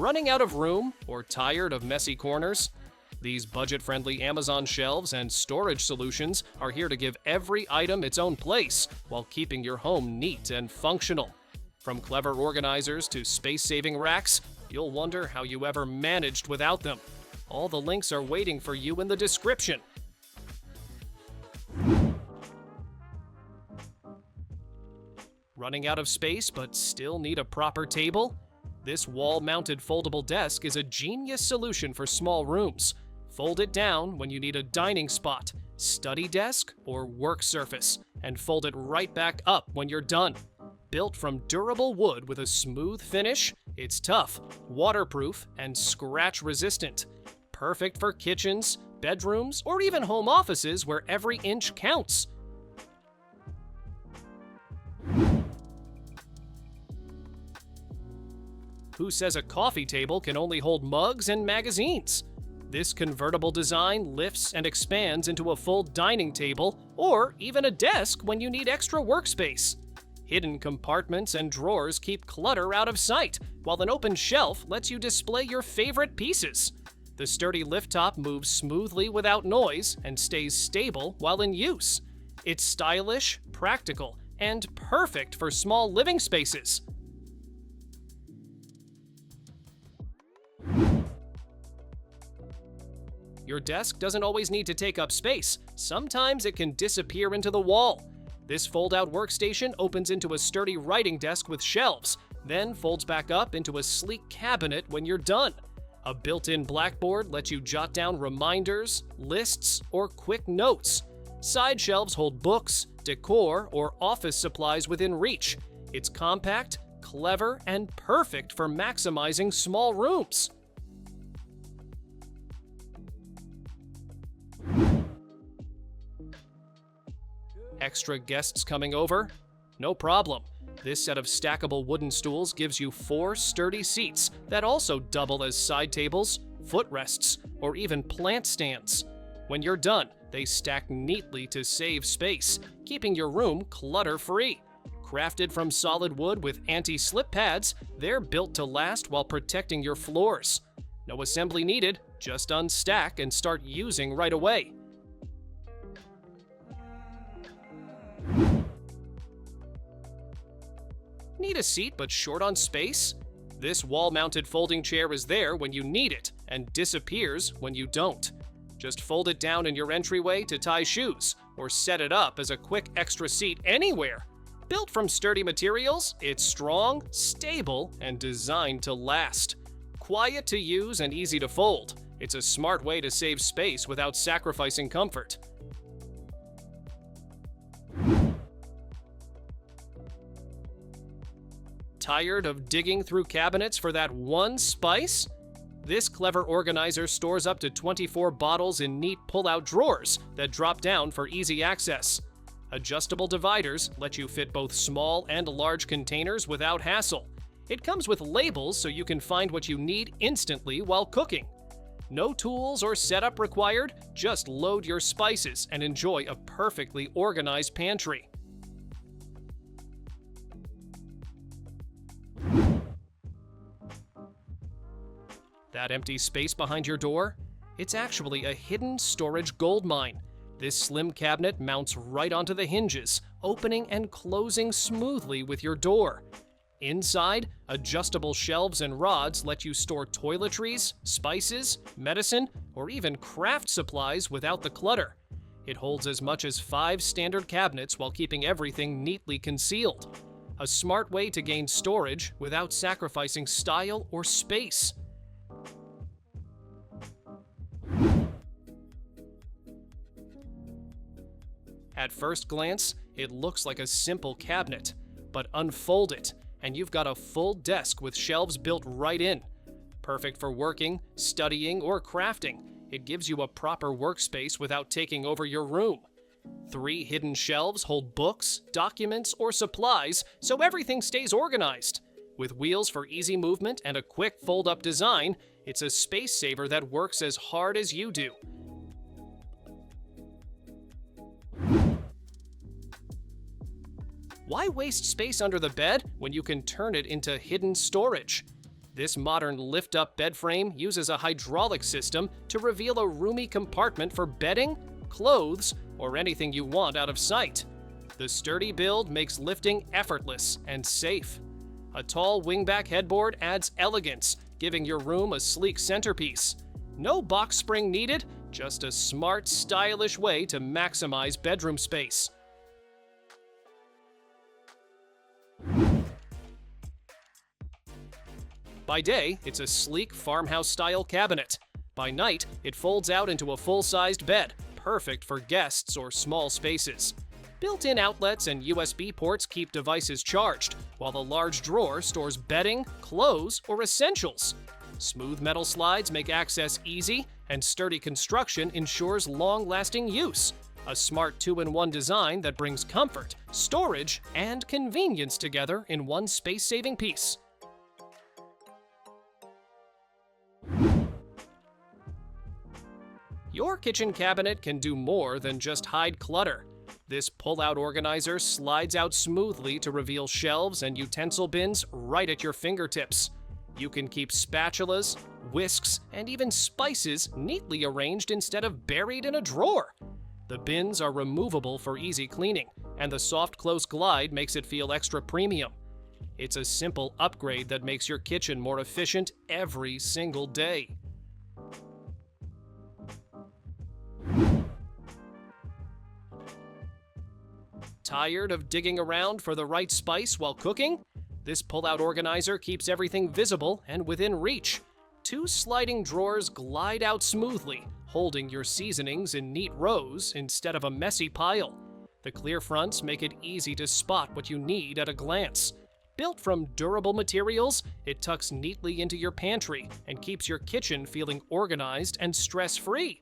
Running out of room or tired of messy corners? These budget-friendly Amazon shelves and storage solutions are here to give every item its own place while keeping your home neat and functional. From clever organizers to space-saving racks, you'll wonder how you ever managed without them. All the links are waiting for you in the description. Running out of space but still need a proper table? This wall-mounted foldable desk is a genius solution for small rooms. Fold it down when you need a dining spot, study desk, or work surface, and fold it right back up when you're done. Built from durable wood with a smooth finish, it's tough, waterproof, and scratch-resistant. Perfect for kitchens, bedrooms, or even home offices where every inch counts. Who says a coffee table can only hold mugs and magazines? This convertible design lifts and expands into a full dining table or even a desk when you need extra workspace. Hidden compartments and drawers keep clutter out of sight, while an open shelf lets you display your favorite pieces. The sturdy lift top moves smoothly without noise and stays stable while in use. It's stylish, practical, and perfect for small living spaces. Your desk doesn't always need to take up space. Sometimes it can disappear into the wall. This fold-out workstation opens into a sturdy writing desk with shelves, then folds back up into a sleek cabinet when you're done. A built-in blackboard lets you jot down reminders, lists, or quick notes. Side shelves hold books, decor, or office supplies within reach. It's compact, clever, and perfect for maximizing small rooms. Extra guests coming over? No problem. This set of stackable wooden stools gives you 4 sturdy seats that also double as side tables, footrests, or even plant stands. When you're done, they stack neatly to save space, keeping your room clutter-free. Crafted from solid wood with anti-slip pads, they're built to last while protecting your floors. No assembly needed, just unstack and start using right away. Need a seat but short on space? This wall-mounted folding chair is there when you need it and disappears when you don't. Just fold it down in your entryway to tie shoes or set it up as a quick extra seat anywhere. Built from sturdy materials, it's strong, stable, and designed to last. Quiet to use and easy to fold. It's a smart way to save space without sacrificing comfort. Tired of digging through cabinets for that one spice? This clever organizer stores up to 24 bottles in neat pull-out drawers that drop down for easy access. Adjustable dividers let you fit both small and large containers without hassle. It comes with labels so you can find what you need instantly while cooking. No tools or setup required, just load your spices and enjoy a perfectly organized pantry. That empty space behind your door? It's actually a hidden storage goldmine. This slim cabinet mounts right onto the hinges, opening and closing smoothly with your door. Inside, adjustable shelves and rods let you store toiletries, spices, medicine, or even craft supplies without the clutter. It holds as much as 5 standard cabinets while keeping everything neatly concealed. A smart way to gain storage without sacrificing style or space. At first glance, it looks like a simple cabinet, but unfold it, and you've got a full desk with shelves built right in. Perfect for working, studying, or crafting. It gives you a proper workspace without taking over your room. 3 hidden shelves hold books, documents, or supplies, so everything stays organized. With wheels for easy movement and a quick fold-up design, it's a space saver that works as hard as you do. Why waste space under the bed when you can turn it into hidden storage? This modern lift-up bed frame uses a hydraulic system to reveal a roomy compartment for bedding, clothes, or anything you want out of sight. The sturdy build makes lifting effortless and safe. A tall wingback headboard adds elegance, giving your room a sleek centerpiece. No box spring needed, just a smart, stylish way to maximize bedroom space. By day, it's a sleek farmhouse-style cabinet. By night, it folds out into a full-sized bed, perfect for guests or small spaces. Built-in outlets and USB ports keep devices charged, while the large drawer stores bedding, clothes, or essentials. Smooth metal slides make access easy, and sturdy construction ensures long-lasting use. A smart 2-in-1 design that brings comfort, storage, and convenience together in one space-saving piece. Your kitchen cabinet can do more than just hide clutter. This pull-out organizer slides out smoothly to reveal shelves and utensil bins right at your fingertips. You can keep spatulas, whisks, and even spices neatly arranged instead of buried in a drawer. The bins are removable for easy cleaning, and the soft close glide makes it feel extra premium. It's a simple upgrade that makes your kitchen more efficient every single day. Tired of digging around for the right spice while cooking? This pull-out organizer keeps everything visible and within reach. 2 sliding drawers glide out smoothly, holding your seasonings in neat rows instead of a messy pile. The clear fronts make it easy to spot what you need at a glance. Built from durable materials, it tucks neatly into your pantry and keeps your kitchen feeling organized and stress-free.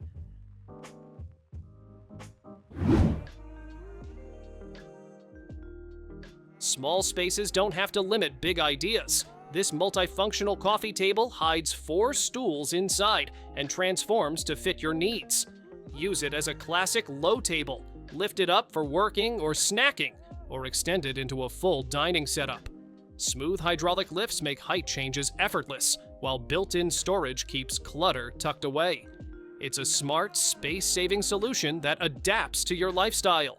Small spaces don't have to limit big ideas. This multifunctional coffee table hides 4 stools inside and transforms to fit your needs. Use it as a classic low table, lift it up for working or snacking, or extend it into a full dining setup. Smooth hydraulic lifts make height changes effortless, while built-in storage keeps clutter tucked away. It's a smart, space-saving solution that adapts to your lifestyle.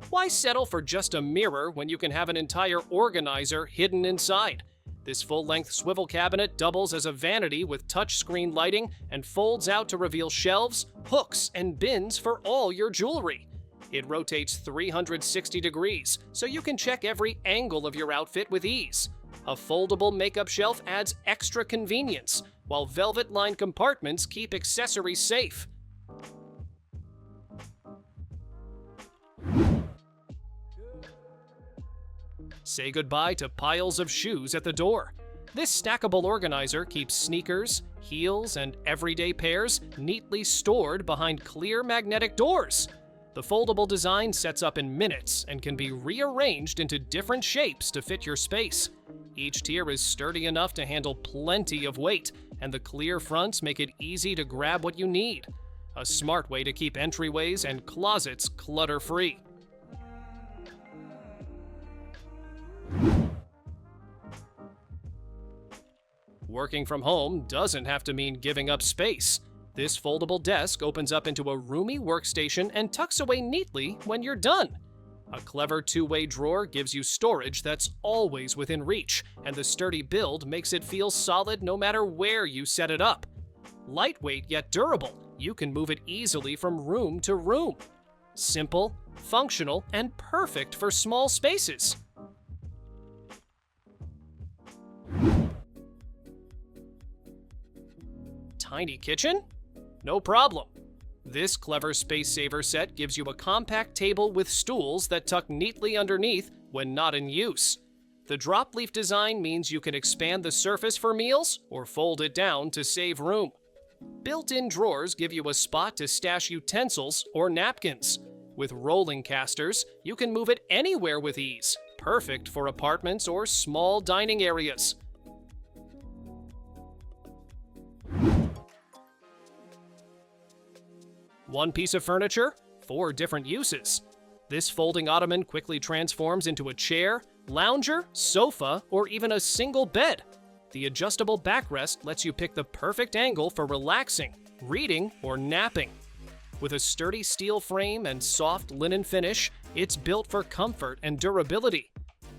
Why settle for just a mirror when you can have an entire organizer hidden inside? This full-length swivel cabinet doubles as a vanity with touchscreen lighting and folds out to reveal shelves, hooks, and bins for all your jewelry. It rotates 360 degrees, so you can check every angle of your outfit with ease. A foldable makeup shelf adds extra convenience, while velvet-lined compartments keep accessories safe. Say goodbye to piles of shoes at the door. This stackable organizer keeps sneakers, heels, and everyday pairs neatly stored behind clear magnetic doors. The foldable design sets up in minutes and can be rearranged into different shapes to fit your space. Each tier is sturdy enough to handle plenty of weight, and the clear fronts make it easy to grab what you need. A smart way to keep entryways and closets clutter-free. Working from home doesn't have to mean giving up space. This foldable desk opens up into a roomy workstation and tucks away neatly when you're done. A clever 2-way drawer gives you storage that's always within reach, and the sturdy build makes it feel solid no matter where you set it up. Lightweight yet durable, you can move it easily from room to room. Simple, functional, and perfect for small spaces. Tiny kitchen? No problem. This clever space saver set gives you a compact table with stools that tuck neatly underneath when not in use. The drop leaf design means you can expand the surface for meals or fold it down to save room. Built-in drawers give you a spot to stash utensils or napkins. With rolling casters, you can move it anywhere with ease, perfect for apartments or small dining areas. One piece of furniture, 4 different uses. This folding ottoman quickly transforms into a chair, lounger, sofa, or even a single bed. The adjustable backrest lets you pick the perfect angle for relaxing, reading, or napping. With a sturdy steel frame and soft linen finish, it's built for comfort and durability.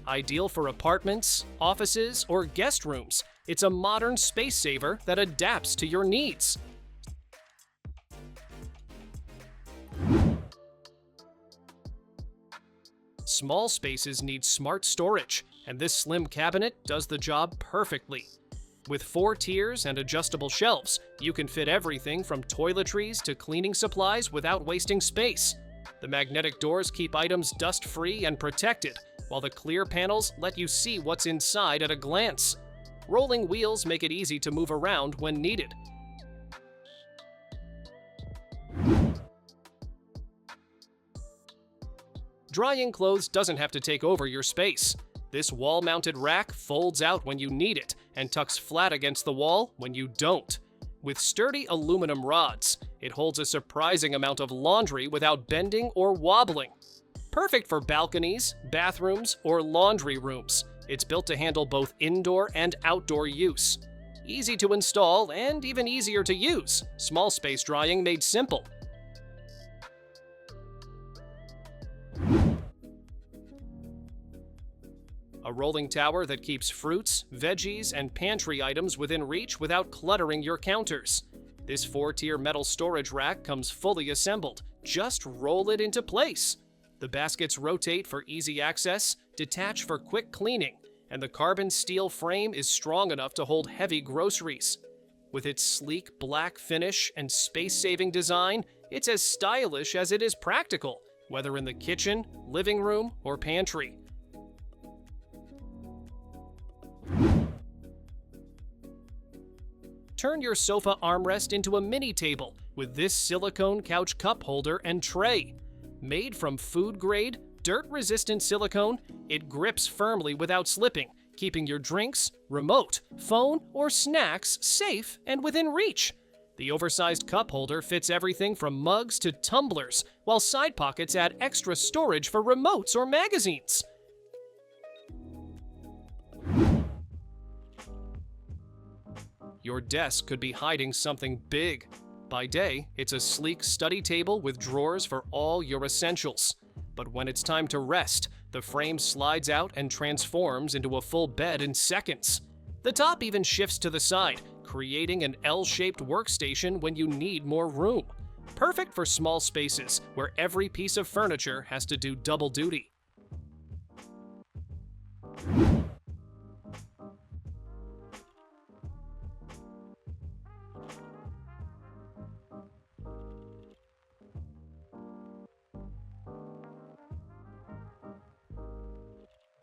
Ideal for apartments, offices, or guest rooms, it's a modern space saver that adapts to your needs. Small spaces need smart storage, and this slim cabinet does the job perfectly. With 4 tiers and adjustable shelves, you can fit everything from toiletries to cleaning supplies without wasting space. The magnetic doors keep items dust-free and protected, while the clear panels let you see what's inside at a glance. Rolling wheels make it easy to move around when needed. Drying clothes doesn't have to take over your space. This wall-mounted rack folds out when you need it and tucks flat against the wall when you don't. With sturdy aluminum rods, it holds a surprising amount of laundry without bending or wobbling. Perfect for balconies, bathrooms, or laundry rooms. It's built to handle both indoor and outdoor use. Easy to install and even easier to use. Small space drying made simple. A rolling tower that keeps fruits, veggies, and pantry items within reach without cluttering your counters. This 4-tier metal storage rack comes fully assembled. Just roll it into place. The baskets rotate for easy access, detach for quick cleaning, and the carbon steel frame is strong enough to hold heavy groceries. With its sleek black finish and space-saving design, it's as stylish as it is practical, whether in the kitchen, living room, or pantry. Turn your sofa armrest into a mini table with this silicone couch cup holder and tray. Made from food-grade, dirt-resistant silicone, it grips firmly without slipping, keeping your drinks, remote, phone, or snacks safe and within reach. The oversized cup holder fits everything from mugs to tumblers, while side pockets add extra storage for remotes or magazines. Your desk could be hiding something big. By day, it's a sleek study table with drawers for all your essentials. But when it's time to rest, the frame slides out and transforms into a full bed in seconds. The top even shifts to the side, creating an L-shaped workstation when you need more room. Perfect for small spaces where every piece of furniture has to do double duty.